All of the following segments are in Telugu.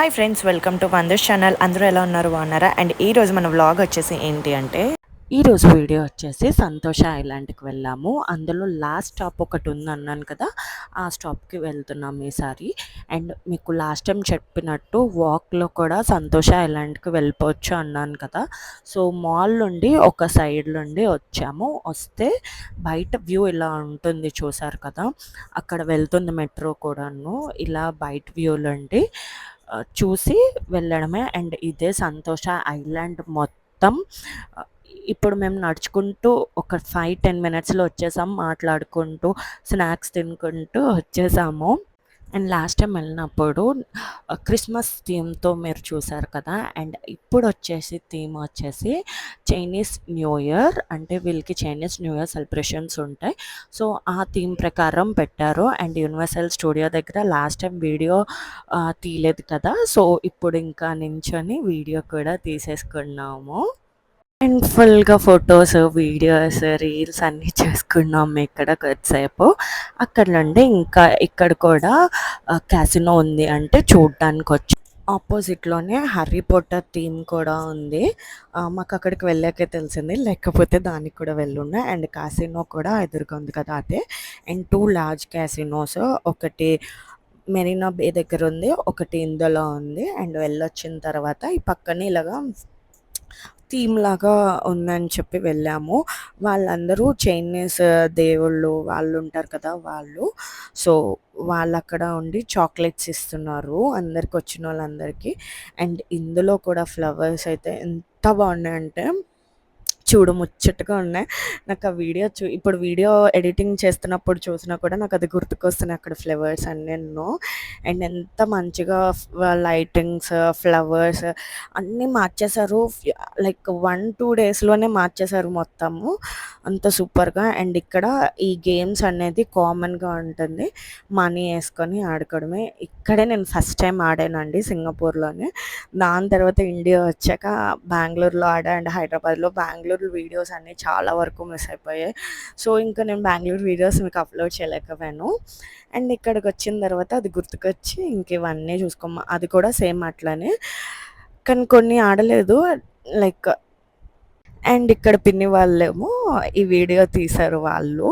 Hi friends, welcome to wonders channel. అందరూ ఎలా ఉన్నారు, బాగున్నారా? అండ్ ఈరోజు మన వ్లాగ్ వచ్చేసి ఏంటి అంటే, ఈరోజు వీడియో వచ్చేసి సంతోష ఐలాండ్కి వెళ్ళాము. అందులో లాస్ట్ స్టాప్ ఒకటి ఉంది అన్నాను కదా, ఆ స్టాప్కి వెళ్తున్నాం ఈసారి. అండ్ మీకు లాస్ట్ టైం చెప్పినట్టు వాక్లో కూడా సంతోష ఐలాండ్కి వెళ్ళిపోవచ్చు అన్నాను కదా. సో మాల్ నుండి ఒక సైడ్ నుండి వస్తే బయట వ్యూ ఇలా ఉంటుంది, చూసారు కదా. అక్కడ వెళ్తుంది మెట్రో కూడాను. ఇలా బయట వ్యూలుండి చూసి వెళ్ళడమే. అండ్ ఇదే సంతోష ఐలాండ్ మొత్తం. ఇప్పుడు మేము నడుచుకుంటూ ఒక 5-10 మినిట్స్లో వచ్చేసాం, మాట్లాడుకుంటూ స్నాక్స్ తినుకుంటూ వచ్చేసాము. అండ్ లాస్ట్ టైం వెళ్ళినప్పుడు క్రిస్మస్ థీమ్తో మీరు చూసారు కదా. అండ్ ఇప్పుడు వచ్చేసి థీమ్ వచ్చేసి చైనీస్ న్యూ ఇయర్, అంటే వీళ్ళకి చైనీస్ న్యూ ఇయర్ సెలబ్రేషన్స్ ఉంటాయి. సో ఆ థీమ్ ప్రకారం పెట్టారు. అండ్ యూనివర్సల్ స్టూడియో దగ్గర లాస్ట్ టైం వీడియో తీయలేదు కదా, సో ఇప్పుడు ఇంకా నించొని వీడియో కూడా తీసేసుకున్నాము. అండ్ ఫుల్గా ఫొటోస్, వీడియోస్, రీల్స్ అన్నీ చేసుకున్నాము ఇక్కడ కొద్దిసేపు. అక్కడ నుండి ఇంకా ఇక్కడ కూడా క్యాసినో ఉంది, అంటే చూడడానికి వచ్చి ఆపోజిట్లోనే హ్యారీ పాటర్ థీమ్ కూడా ఉంది. మాకు అక్కడికి వెళ్ళాకే తెలిసింది, లేకపోతే దానికి కూడా వెళ్ళున్నా. అండ్ క్యాసినో కూడా ఎదురుగా ఉంది కదా, అదే. అండ్ 2 లార్జ్ క్యాసినోస్, ఒకటి మెరీనా బే దగ్గర ఉంది, ఒకటి ఇందులో ఉంది. అండ్ వెళ్ళొచ్చిన తర్వాత ఈ పక్కనే ఇలాగా థీమ్ లాగా ఉందని చెప్పి వెళ్ళాము. వాళ్ళందరూ చైనీస్ దేవుళ్ళు వాళ్ళు ఉంటారు కదా వాళ్ళు. సో వాళ్ళు అక్కడ ఉండి చాక్లెట్స్ ఇస్తున్నారు అందరికి, వచ్చిన వాళ్ళందరికీ. అండ్ ఇందులో కూడా ఫ్లవర్స్ అయితే ఎంత బాగున్నాయంటే చూడు ముచ్చటగా ఉన్నాయి. నాకు ఆ వీడియో ఇప్పుడు వీడియో ఎడిటింగ్ చేస్తున్నప్పుడు చూసినా కూడా నాకు అది గుర్తుకొస్తున్నాయి, అక్కడ ఫ్లవర్స్ అన్నెన్నో. అండ్ ఎంత మంచిగా లైటింగ్స్, ఫ్లవర్స్ అన్నీ మార్చేశారు. లైక్ 1-2 డేస్లోనే మార్చేశారు మొత్తము, అంత సూపర్గా. అండ్ ఇక్కడ ఈ గేమ్స్ అనేది కామన్గా ఉంటుంది, మనీ వేసుకొని ఆడుకోవడమే. ఇక్కడే నేను ఫస్ట్ టైం ఆడానండి, సింగపూర్లోనే. దాని తర్వాత ఇండియా వచ్చాక బెంగళూరులో ఆడా. అండ్ హైదరాబాద్లో బెంగళూరు వీడియోస్ అన్నీ చాలా వరకు మిస్ అయిపోయాయి. సో ఇంకా నేను బెంగళూరు వీడియోస్ మీకు అప్లోడ్ చేయలేకపోయాను. అండ్ ఇక్కడికి వచ్చిన తర్వాత అది గుర్తుకొచ్చి ఇంక ఇవన్నీ చూసుకోమా, అది కూడా సేమ్ అట్లానే, కానీ కొన్ని ఆడలేదు. లైక్ అండ్ ఇక్కడ పిన్ని వాళ్ళేమో ఈ వీడియో తీశారు. వాళ్ళు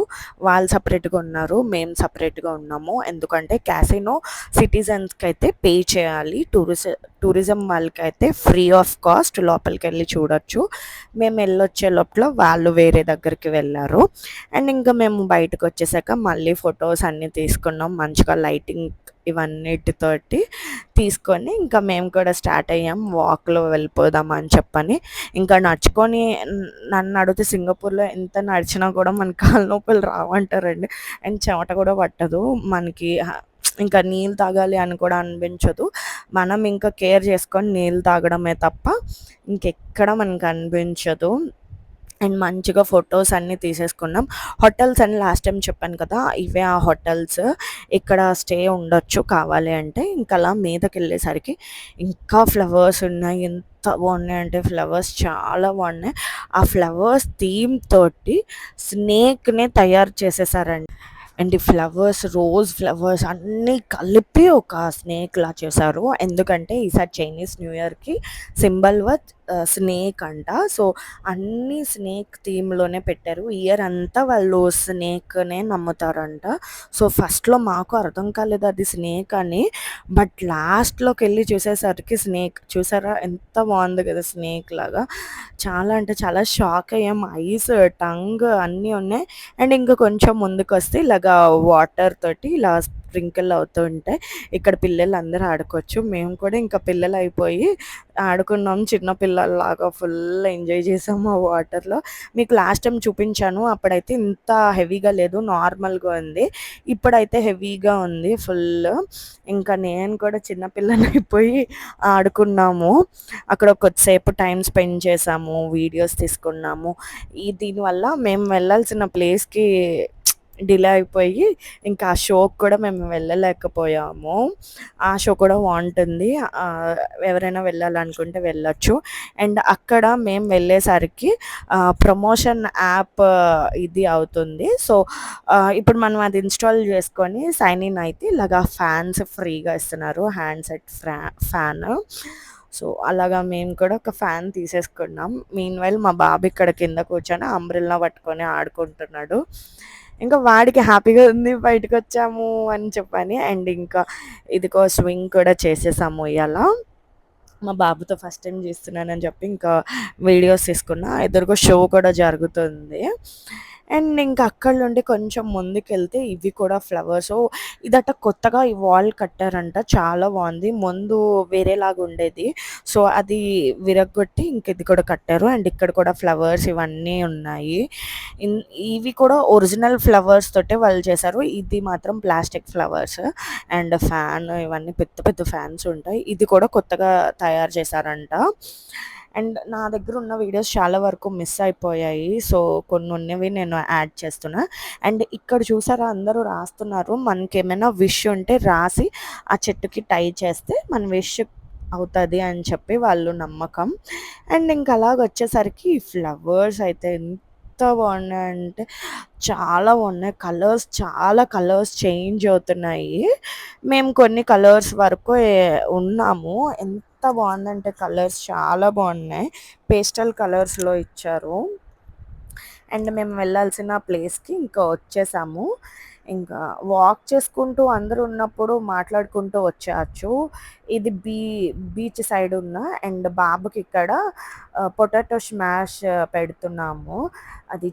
సపరేట్గా ఉన్నారు, మేము సపరేట్గా ఉన్నాము. ఎందుకంటే క్యాసినో సిటిజన్స్కి అయితే పే చేయాలి, టూరిజం వాళ్ళకైతే ఫ్రీ ఆఫ్ కాస్ట్ లోపలికి వెళ్ళి చూడొచ్చు. మేము వెళ్ళొచ్చే లోపల వాళ్ళు వేరే దగ్గరికి వెళ్ళారు. అండ్ ఇంకా మేము బయటకు వచ్చేసాక మళ్ళీ ఫొటోస్ అన్నీ తీసుకున్నాం, మంచిగా లైటింగ్ ఇవన్నిటితోటి తీసుకొని ఇంకా మేము కూడా స్టార్ట్ అయ్యాం, వాక్లో వెళ్ళిపోదాం అని చెప్పని. ఇంకా నడుచుకొని, నన్ను అడిగితే సింగపూర్లో ఎంత నడిచినా కూడా మన కాళ్ళ నొప్పులు రావంటారండి. అండ్ చెమట కూడా పట్టదు మనకి. ఇంకా నీళ్ళు తాగాలి అని కూడా అనిపించదు. మనం ఇంకా కేర్ చేసుకొని నీళ్ళు తాగడమే తప్ప ఇంకెక్కడ మనకు అనిపించదు. అండ్ మంచిగా ఫొటోస్ అన్నీ తీసేసుకున్నాం. హోటల్స్ అని లాస్ట్ టైం చెప్పాను కదా, ఇవే ఆ హోటల్స్. ఇక్కడ స్టే ఉండొచ్చు కావాలి అంటే. ఇంకా అలా మీదకి వెళ్ళేసరికి ఇంకా ఫ్లవర్స్ ఉన్నాయి, ఎంత బాగున్నాయి అంటే ఫ్లవర్స్ చాలా బాగున్నాయి. ఆ ఫ్లవర్స్ థీమ్ తోటి స్నేక్నే తయారు చేసేసారండి. అండ్ ఈ ఫ్లవర్స్, రోజ్ ఫ్లవర్స్ అన్నీ కలిపి ఒక స్నేక్లా చేశారు. ఎందుకంటే ఈసారి చైనీస్ న్యూ ఇయర్కి సింబల్ వత్ స్నేక్ అంట. సో అన్నీ స్నేక్ థీమ్లోనే పెట్టారు. ఇయర్ అంతా వాళ్ళు స్నేక్నే నమ్ముతారంట. సో ఫస్ట్లో మాకు అర్థం కాలేదు అది స్నేక్ అని, బట్ లాస్ట్లోకి వెళ్ళి చూసేసరికి స్నేక్. చూసారా ఎంత బాగుంది కదా స్నేక్ లాగా. చాలా అంటే చాలా షాక్ అయ్యాం. ఐస్, టంగ్ అన్నీ ఉన్నాయి. అండ్ ఇంకా కొంచెం ముందుకు వస్తే ఇలాగా వాటర్ తోటి ఇలా స్ప్రింకిల్ అవుతూ ఉంటాయి. ఇక్కడ పిల్లలు అందరూ ఆడుకోవచ్చు. మేము కూడా ఇంకా పిల్లలు అయిపోయి ఆడుకున్నాం, చిన్న పిల్లల్లాగా ఫుల్ ఎంజాయ్ చేసాము ఆ వాటర్లో. మీకు లాస్ట్ టైం చూపించాను, అప్పుడైతే ఇంత హెవీగా లేదు, నార్మల్గా ఉంది. ఇప్పుడైతే హెవీగా ఉంది ఫుల్. ఇంకా నేను కూడా చిన్నపిల్లని అయిపోయి ఆడుకున్నాము అక్కడ. కొద్దిసేపు టైం స్పెండ్ చేసాము, వీడియోస్ తీసుకున్నాము. దీనివల్ల మేము వెళ్ళాల్సిన ప్లేస్కి డిలే అయిపోయి ఇంకా ఆ షోకి కూడా మేము వెళ్ళలేకపోయాము. ఆ షో కూడా బాగుంటుంది. ఎవరైనా వెళ్ళాలనుకుంటే వెళ్ళొచ్చు. అండ్ అక్కడ మేము వెళ్ళేసరికి ప్రమోషన్ యాప్ ఇది అవుతుంది. సో ఇప్పుడు మనం అది ఇన్స్టాల్ చేసుకొని సైన్ ఇన్ అయితే ఇలాగా ఫ్యాన్స్ ఫ్రీగా ఇస్తున్నారు, హ్యాండ్ సెట్ ఫ్యాన్. సో అలాగా మేము కూడా ఒక ఫ్యాన్ తీసేసుకున్నాం. మీన్ వైల్ మా బాబు ఇక్కడ కింద కూర్చొని అంబ్రెల్లా పట్టుకొని ఆడుకుంటున్నాడు. ఇంకా వాడికి హ్యాపీగా ఉంది బయటకు వచ్చాము అని చెప్పని. అండ్ ఇంకా ఇదిగో స్వింగ్ కూడా చేసేసాము ఇవాళ. మా బాబుతో ఫస్ట్ టైం చేస్తున్నానని చెప్పి ఇంకా వీడియోస్ తీసుకున్నా. ఎదురుగా షో కూడా జరుగుతుంది. అండ్ ఇంకా అక్కడ నుండి కొంచెం ముందుకెళ్తే ఇవి కూడా ఫ్లవర్స్. ఇదట కొత్తగా ఈ వాల్ కట్టారంట, చాలా బాగుంది. ముందు వేరేలాగా ఉండేది, సో అది విరగ్గొట్టి ఇంక ఇది కూడా కట్టారు. అండ్ ఇక్కడ కూడా ఫ్లవర్స్ ఇవన్నీ ఉన్నాయి. ఇన్ ఇవి కూడా ఒరిజినల్ ఫ్లవర్స్ తోటే వాళ్ళు చేశారు. ఇది మాత్రం ప్లాస్టిక్ ఫ్లవర్స్. అండ్ ఫ్యాన్ ఇవన్నీ పెద్ద పెద్ద ఫ్యాన్స్ ఉంటాయి. ఇది కూడా కొత్తగా తయారు చేశారంట. అండ్ నా దగ్గర ఉన్న వీడియోస్ చాలా వరకు మిస్ అయిపోయాయి, సో కొన్ని ఉన్నవి నేను యాడ్ చేస్తున్నా. అండ్ ఇక్కడ చూసారా అందరూ రాస్తున్నారు. మనకేమైనా విష్ ఉంటే రాసి ఆ చెట్టుకి టై చేస్తే మన విష్ అవుతుంది అని చెప్పి వాళ్ళు నమ్మకం. అండ్ ఇంక అలాగ వచ్చేసరికి ఫ్లవర్స్ అయితే ఎంత బాగున్నాయంటే చాలా బాగున్నాయి. కలర్స్ చాలా కలర్స్ చేంజ్ అవుతున్నాయి. మేము కొన్ని కలర్స్ వరకు ఉన్నాము. ఎంత బాగుందంటే కలర్స్ చాలా బాగున్నాయి. పేస్టల్ కలర్స్లో ఇచ్చారు. అండ్ మేము వెళ్ళాల్సిన ప్లేస్కి ఇంకా వచ్చేసాము. ఇంకా వాక్ చేసుకుంటూ అందరూ ఉన్నప్పుడు మాట్లాడుకుంటూ వచ్చేయచ్చు. ఇది బీచ్ సైడ్ ఉన్న. అండ్ బాబుకి ఇక్కడ పొటాటో స్మాష్ పెడుతున్నాము. అది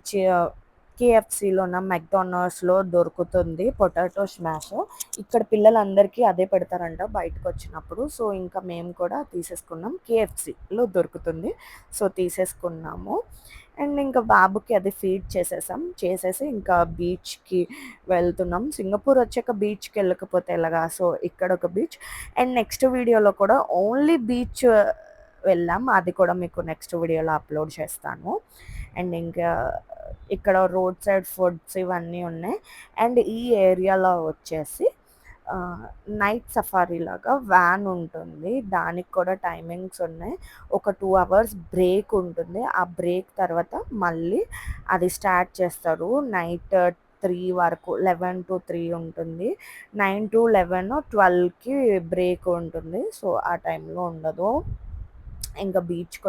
కేఎఫ్సీలోన మెక్డానల్డ్స్లో దొరుకుతుంది పొటాటో స్మాష్. ఇక్కడ పిల్లలందరికీ అదే పెడతారంట బయటకు వచ్చినప్పుడు. సో ఇంకా మేము కూడా తీసేసుకున్నాం. కేఎఫ్సీలో దొరుకుతుంది, సో తీసేసుకున్నాము. అండ్ ఇంకా బాబుకి అది ఫీడ్ చేసేసి ఇంకా బీచ్కి వెళ్తున్నాం. సింగపూర్ వచ్చాక బీచ్కి వెళ్ళకపోతే ఎలాగా, సో ఇక్కడ ఒక బీచ్. అండ్ నెక్స్ట్ వీడియోలో కూడా ఓన్లీ బీచ్ వెళ్ళాం, అది కూడా మీకు నెక్స్ట్ వీడియోలో అప్లోడ్ చేస్తాను. అండ్ ఇంకా ఇక్కడ రోడ్ సైడ్ ఫుడ్స్ ఇవన్నీ ఉన్నాయి. అండ్ ఈ ఏరియాలో వచ్చేసి నైట్ సఫారీ లాగా వ్యాన్ ఉంటుంది. దానికి కూడా టైమింగ్స్ ఉన్నాయి. ఒక 2 hours బ్రేక్ ఉంటుంది. ఆ బ్రేక్ తర్వాత మళ్ళీ అది స్టార్ట్ చేస్తారు. నైట్ 3 వరకు, 11 to 3 ఉంటుంది. 9 to 11, 12కి బ్రేక్ ఉంటుంది. సో ఆ టైంలో ఉండదు. ఇంకా బీచ్కి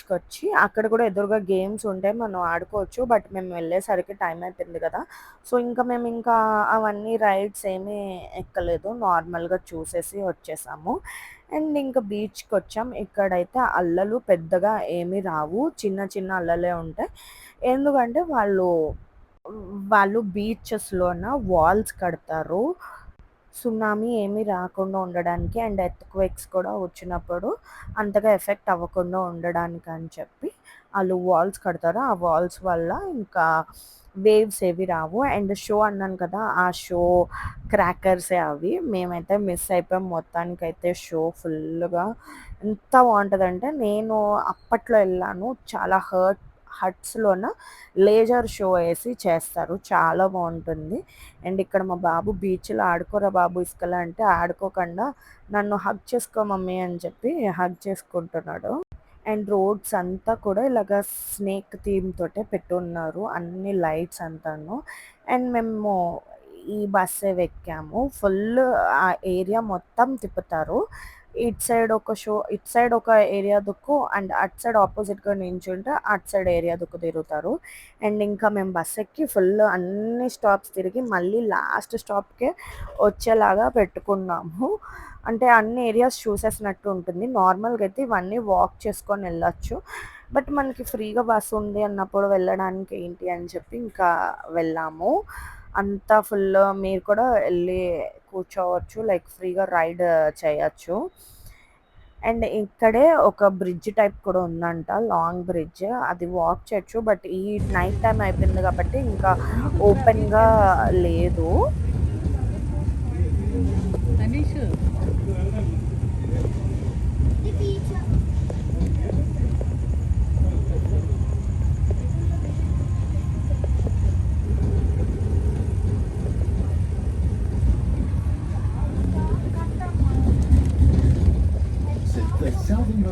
వచ్చి అక్కడ కూడా ఎదురుగా గేమ్స్ ఉంటాయి, మనం ఆడుకోవచ్చు. బట్ మేము వెళ్ళేసరికి టైం అయిపోయింది కదా, సో మేము ఇంకా అవన్నీ రైడ్స్ ఏమీ ఎక్కలేదు, నార్మల్గా చూసేసి వచ్చేసాము. అండ్ ఇంకా బీచ్కి వచ్చాం. ఇక్కడైతే అల్లలు పెద్దగా ఏమీ రావు, చిన్న చిన్న అల్లలే ఉంటాయి. ఎందుకంటే వాళ్ళు బీచెస్లోన వాల్స్ కడతారు, సునామీ ఏమీ రాకుండా ఉండడానికి. అండ్ ఎర్త్‌క్వేక్స్ కూడా వచ్చినప్పుడు అంతగా ఎఫెక్ట్ అవ్వకుండా ఉండడానికి అని చెప్పి ఆళ్ళు వాల్స్ కడతారు. ఆ వాల్స్ వల్ల ఇంకా వేవ్స్ ఏవి రావు. అండ్ షో అన్నాను కదా, ఆ షో క్రాకర్సే అవి. మేమైతే మిస్ అయిపోయాం మొత్తానికైతే. షో ఫుల్‌గా ఎంత బాగుంటుందంటే, నేను అప్పట్లో వెళ్ళాను. చాలా హట్స్‌లోన లేజర్ షో వేసి చేస్తారు, చాలా బాగుంటుంది. అండ్ ఇక్కడ మా బాబు బీచ్లో ఆడుకోరా బాబు ఇసుకలో అంటే ఆడుకోకుండా నన్ను హగ్ చేసుకో మమ్మీ అని చెప్పి హగ్ చేసుకుంటున్నాడు. అండ్ రోడ్స్ అంతా కూడా ఇలాగ స్నేక్ థీమ్ తోటే పెట్టున్నారు, అన్ని లైట్స్ అంతాను. అండ్ మేము ఈ బస్సే ఎక్కాము. ఫుల్ ఆ ఏరియా మొత్తం తిప్పుతారు. ఇటు సైడ్ ఒక ఏరియా దుక్కు, అండ్ అటు సైడ్ ఆపోజిట్గా నించుంటే అటు సైడ్ ఏరియా దుక్కు తిరుగుతారు. అండ్ ఇంకా మేము బస్ ఎక్కి ఫుల్ అన్ని స్టాప్స్ తిరిగి మళ్ళీ లాస్ట్ స్టాప్కే వచ్చేలాగా పెట్టుకున్నాము. అంటే అన్ని ఏరియాస్ చూసేసినట్టు ఉంటుంది. నార్మల్గా అయితే ఇవన్నీ వాక్ చేసుకొని వెళ్ళొచ్చు, బట్ మనకి ఫ్రీగా బస్సు ఉంది అన్నప్పుడు వెళ్ళడానికి ఏంటి అని చెప్పి ఇంకా వెళ్ళాము. అంతా ఫుల్ మీరు కూడా వెళ్ళి కూర్చోవచ్చు, లైక్ ఫ్రీగా రైడ్ చేయొచ్చు. అండ్ ఇక్కడే ఒక బ్రిడ్జ్ టైప్ కూడా ఉందంట, లాంగ్ బ్రిడ్జ్, అది వాక్ చేయొచ్చు. బట్ ఈ నైట్ టైం అయిపోయింది కాబట్టి ఇంకా ఓపెన్గా లేదు.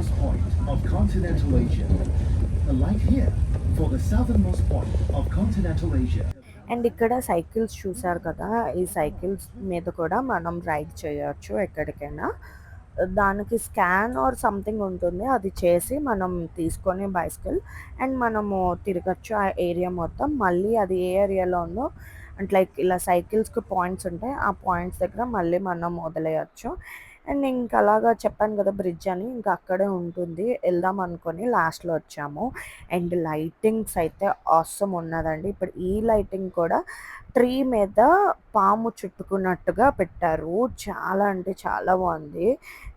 southernmost point of continental Asia. The light here for the southernmost point of continental Asia. And ఇక్కడ సైకిల్స్ చూసారు కదా, ఈ సైకిల్స్ మీద కూడా మనం రైడ్ చేయొచ్చు ఎక్కడికైనా. దానికి స్కాన్ ఆర్ సంథింగ్ ఉంటుంది, అది చేసి మనం తీసుకొని బైసికల్ అండ్ మనము తిరగచ్చు ఆ ఏరియా మొత్తం. మళ్ళీ అది ఏ ఏరియాలో ఉందో అంటే లైక్ ఇలా సైకిల్స్కి పాయింట్స్ ఉంటాయి, ఆ పాయింట్స్ దగ్గర మళ్ళీ మనం వదిలేయచ్చు. అండ్ ఇంకా అలాగా చెప్పాను కదా బ్రిడ్జ్ అని, ఇంకా అక్కడే ఉంటుంది, వెళ్దాం అనుకొని లాస్ట్లో వచ్చాము. అండ్ లైటింగ్స్ అయితే ఆసమ్ ఉన్నదండి. ఇప్పుడు ఈ లైటింగ్ కూడా ట్రీ మీద పాము చుట్టుకున్నట్టుగా పెట్టారు. చాలా అంటే చాలా బాగుంది,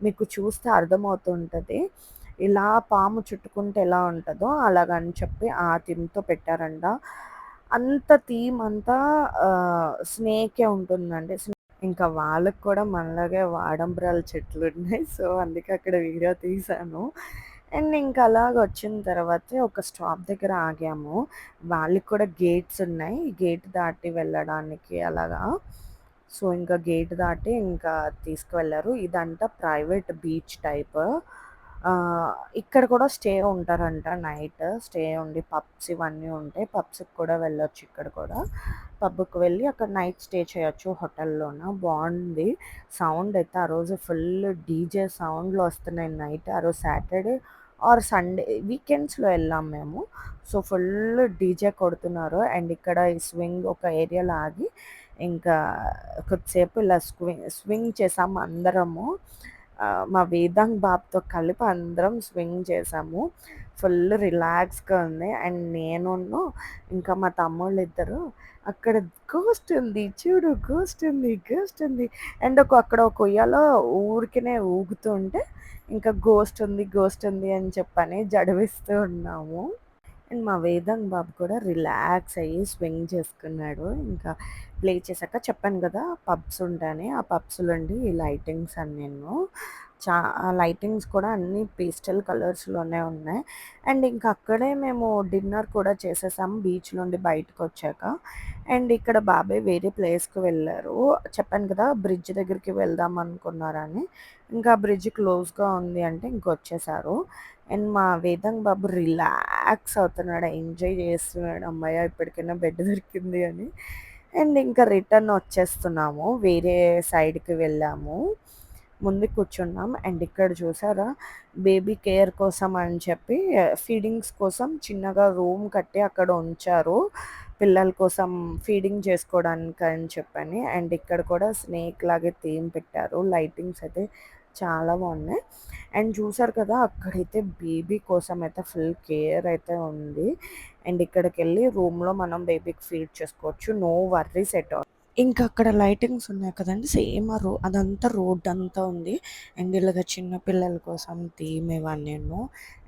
మీకు చూస్తే అర్థమవుతుంటుంది. ఇలా పాము చుట్టుకుంటే ఎలా ఉంటుందో అలాగని చెప్పి ఆ థీమ్‌తో పెట్టారంట. అంత థీమ్ అంతా స్నేకే ఉంటుందండి. ఇంకా వాళ్ళకి కూడా మనలాగే వాడంబరాల చెట్లున్నాయి. సో, అందుకే అక్కడ వీడియో తీశాను. అండ్ ఇంకా అలాగ వచ్చిన తర్వాత ఒక స్టాప్ దగ్గర ఆగాము. వాళ్ళకి కూడా గేట్స్ ఉన్నాయి, గేట్ దాటి వెళ్ళడానికి అలాగా. సో, ఇంకా గేట్ దాటి ఇంకా తీసుకువెళ్లారు. ఇదంతా ప్రైవేట్ బీచ్ టైప్. ఇక్కడ కూడా స్టే ఉంటారంట నైట్. స్టే ఉండి పబ్స్ ఇవన్నీ ఉంటాయి. పబ్స్‌కి కూడా వెళ్ళొచ్చు ఇక్కడ కూడా. పబ్‌కి వెళ్ళి అక్కడ నైట్ స్టే చేయొచ్చు హోటల్‌లోన. బావుంది. సౌండ్ అయితే ఆ రోజు ఫుల్ డీజే సౌండ్‌లు వస్తున్నాయి నైట్. ఆ రోజు సాటర్‌డే ఆర్ సండే వీకెండ్స్‌లో వెళ్ళాం మేము. సో, ఫుల్ డీజే కొడుతున్నారు. అండ్ ఇక్కడ ఈ స్వింగ్ ఒక ఏరియాలో ఆగి ఇంకా కొద్దిసేపు ఇలా స్వింగ్ చేసాము అందరము. మా వేదాంగ్ బాబుతో కలిపి అందరం స్వింగ్ చేసాము. ఫుల్ రిలాక్స్‌గా ఉంది. అండ్ నేనును ఇంకా మా తమ్ముళ్ళిద్దరు అక్కడ గోస్ట్ ఉంది చూడు, గోస్ట్ ఉంది, గోస్ట్ ఉంది. అండ్ అక్కడ ఒక ఉయ్యాలో ఊరికనే ఊగుతుంటే ఇంకా గోస్ట్ ఉంది, గోస్ట్ ఉంది అని చెప్పని జడవిస్తూ ఉన్నాము. అండ్ మా వేదాంగ్ బాబు కూడా రిలాక్స్ అయ్యి స్వింగ్ చేసుకున్నాడు. ఇంకా ప్లే చేశాక చెప్పాను కదా పబ్స్ ఉంటాయని, ఆ పబ్స్‌లో ఈ లైటింగ్స్ అన్నీను. ఆ లైటింగ్స్ కూడా అన్నీ పేస్టల్ కలర్స్‌లోనే ఉన్నాయి. అండ్ ఇంకా అక్కడే మేము డిన్నర్ కూడా చేసేసాము బీచ్ నుండి బయటకొచ్చాక. అండ్ ఇక్కడ బాబాయ్ వేరే ప్లేస్‌కి వెళ్లారు. చెప్పాను కదా బ్రిడ్జ్ దగ్గరికి వెళ్దాం అనుకున్నారని. ఇంకా బ్రిడ్జ్ క్లోజ్‌గా ఉంది అంటే ఇంకొచ్చేసారు. అండ్ మా వేదాంగ్ బాబు రిలాక్స్ అవుతున్నాడు, ఎంజాయ్ చేస్తున్నాడు. హమ్మయ్య! ఇప్పటికైనా బెడ్ దొరికింది అని. అండ్ ఇంకా రిటర్న్ వచ్చేస్తున్నాము. వేరే సైడ్‌కి వెళ్ళాము. ముందు కూర్చున్నాం. అండ్ ఇక్కడ చూసారా బేబీ కేర్ కోసం అని చెప్పి ఫీడింగ్స్ కోసం చిన్నగా రూమ్ కట్టి అక్కడ ఉంచారు. పిల్లల కోసం ఫీడింగ్ చేసుకోవడానికి అని చెప్పని. అండ్ ఇక్కడ కూడా స్నేక్ లాగే థీమ్ పెట్టారు. లైటింగ్స్ అయితే చాలా బాగున్నాయి. అండ్ చూసారు కదా అక్కడైతే బేబీ కోసం అయితే ఫుల్ కేర్ అయితే ఉంది. అండ్ ఇక్కడికెళ్ళి రూమ్‌లో మనం బేబీకి ఫీడ్ చేసుకోవచ్చు. No worries at all. ఇంకా అక్కడ లైటింగ్స్ ఉన్నాయి కదండీ! సేమ్ అదంతా రోడ్డంతా ఉంది. అండ్ ఇలాగ చిన్న పిల్లల కోసం థీమ్ ఇవన్నీను.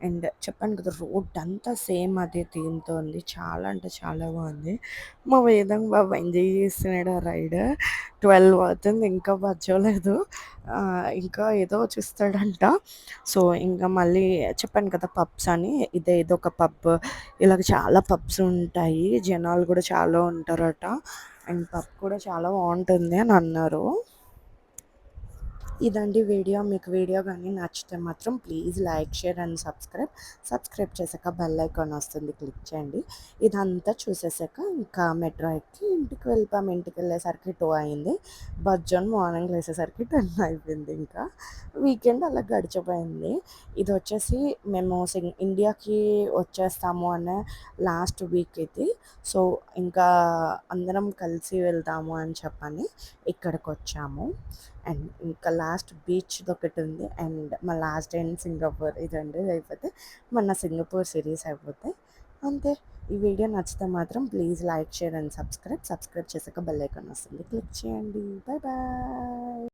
అండ్ చెప్పాను కదా రోడ్డంతా సేమ్ అదే థీమ్‌తో ఉంది. చాలా అంటే చాలా బాగుంది. మా వేదంగ్ బాబు ఎంజాయ్ చేస్తున్నాడు ఆ రైడ్. 12 అవుతుంది ఇంకా బజ్జోలేదు. ఇంకా ఏదో చూస్తాడంట. సో, ఇంకా మళ్ళీ చెప్పాను కదా పబ్స్ అని, ఇదొక పబ్. ఇలాగ చాలా పబ్స్ ఉంటాయి. జనాలు కూడా చాలా ఉంటారట. అండ్ పబ్ కూడా చాలా బాగుంటుంది అని అన్నారు. ఇదండి వీడియో. మీకు వీడియో కానీ నచ్చితే మాత్రం please like, share and subscribe. Subscribe చేశాక బెల్ ఐకాన్ వస్తుంది, క్లిక్ చేయండి. ఇదంతా చూసేసాక ఇంకా మెట్రో ఎక్కి ఇంటికి వెళ్ళిపోయాము. ఇంటికి వెళ్ళేసరికి 2 అయింది. బజ్జోన్ మార్నింగ్ లేసేసరికి 10 అయిపోయింది. ఇంకా వీకెండ్ అలా గడిచిపోయింది. ఇది వచ్చేసి మేము ఇండియాకి వచ్చేస్తాము అనే లాస్ట్ వీక్ ఇది. సో, ఇంకా అందరం కలిసి వెళ్దాము అని చెప్పని ఇక్కడికి వచ్చాము. అండ్ ఇంకా లాస్ట్ బీచ్‌ది ఒకటి ఉంది. అండ్ మా లాస్ట్ డే ఇన్ సింగపూర్. ఈ 2 అయిపోతే మన సింగపూర్ సిరీస్ అయిపోతాయి. అంతే. ఈ వీడియో నచ్చితే మాత్రం please like, share and subscribe. Subscribe చేశాక బెల్ ఐకాన్ వస్తుంది, క్లిక్ చేయండి. Bye bye.